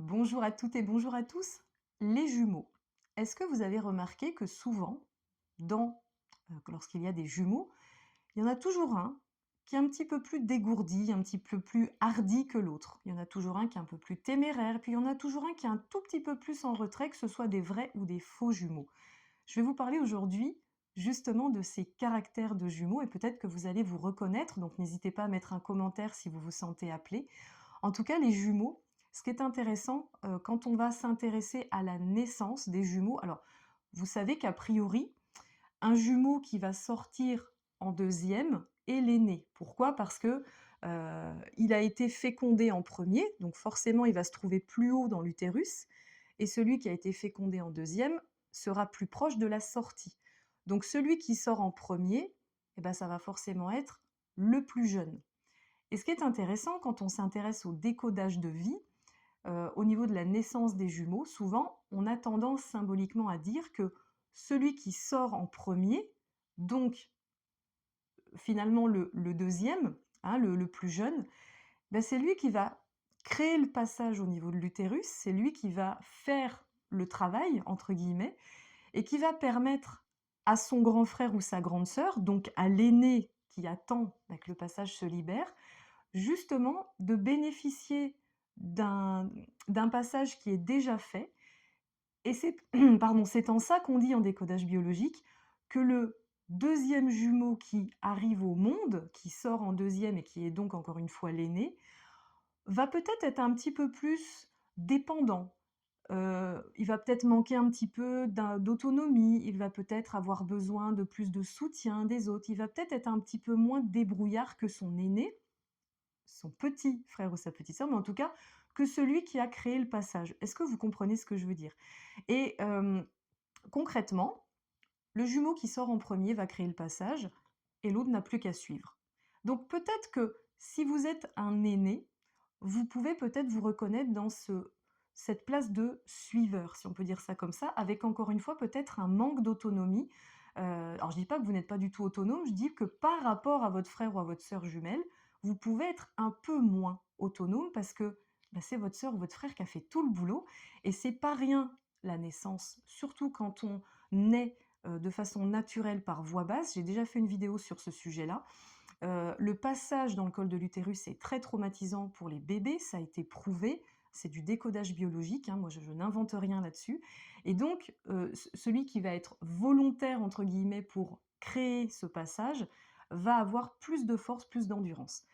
Bonjour à toutes et bonjour à tous. Les jumeaux. Est-ce que vous avez remarqué que souvent, lorsqu'il y a des jumeaux, il y en a toujours un qui est un petit peu plus dégourdi, un petit peu plus hardi que l'autre. Il y en a toujours un qui est un peu plus téméraire, puis il y en a toujours un qui est un tout petit peu plus en retrait, que ce soit des vrais ou des faux jumeaux. Je vais vous parler aujourd'hui justement de ces caractères de jumeaux et peut-être que vous allez vous reconnaître, donc n'hésitez pas à mettre un commentaire si vous vous sentez appelé. En tout cas, les jumeaux, ce qui est intéressant, quand on va s'intéresser à la naissance des jumeaux, alors vous savez qu'a priori, un jumeau qui va sortir en deuxième est l'aîné. Pourquoi? Parce que, il a été fécondé en premier, donc forcément il va se trouver plus haut dans l'utérus et celui qui a été fécondé en deuxième sera plus proche de la sortie. Donc celui qui sort en premier, eh ben, ça va forcément être le plus jeune. Et ce qui est intéressant quand on s'intéresse au décodage de vie, au niveau de la naissance des jumeaux, souvent, on a tendance symboliquement à dire que celui qui sort en premier, donc finalement le 2e, hein, le plus jeune, bah, c'est lui qui va créer le passage au niveau de l'utérus, c'est lui qui va faire «le travail» entre guillemets et qui va permettre à son grand frère ou sa grande sœur, donc à l'aîné qui attend, bah, que le passage se libère, justement de bénéficier d'un d'un passage qui est déjà fait et c'est pardon, c'est en ça qu'on dit en décodage biologique que le deuxième jumeau qui arrive au monde, qui sort en deuxième et qui est donc encore une fois l'aîné, va peut-être être un petit peu plus dépendant. Il va peut-être manquer un petit peu d'autonomie, il va peut-être avoir besoin de plus de soutien des autres, il va peut-être être un petit peu moins débrouillard que son aîné, son petit frère ou sa petite sœur, mais en tout cas que celui qui a créé le passage. Est-ce que vous comprenez ce que je veux dire? Et concrètement, le jumeau qui sort en premier va créer le passage et l'autre n'a plus qu'à suivre. Donc peut-être que si vous êtes un aîné, vous pouvez peut-être vous reconnaître dans cette place de suiveur, si on peut dire ça comme ça, avec encore une fois peut-être un manque d'autonomie. Alors je dis pas que vous n'êtes pas du tout autonome, je dis que par rapport à votre frère ou à votre sœur jumelle, vous pouvez être un peu moins autonome parce que, bah, c'est votre sœur ou votre frère qui a fait tout le boulot et c'est pas rien la naissance, surtout quand on naît, de façon naturelle par voie basse. J'ai déjà fait une vidéo sur ce sujet-là. Le passage dans le col de l'utérus est très traumatisant pour les bébés, ça a été prouvé. C'est du décodage biologique, hein, moi je n'invente rien là-dessus et donc celui qui va être «volontaire» entre guillemets pour créer ce passage, va avoir plus de force, plus d'endurance.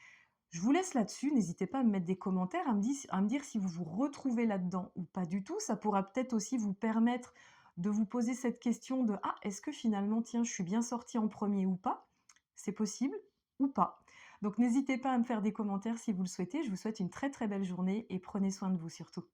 Je vous laisse là-dessus, n'hésitez pas à me mettre des commentaires, à me dire si vous vous retrouvez là-dedans ou pas du tout. Ça pourra peut-être aussi vous permettre de vous poser cette question de: «Ah, est-ce que finalement, tiens, je suis bien sortie en premier ou pas?» C'est possible ou pas. Donc n'hésitez pas à me faire des commentaires si vous le souhaitez. Je vous souhaite une très, très belle journée et prenez soin de vous surtout.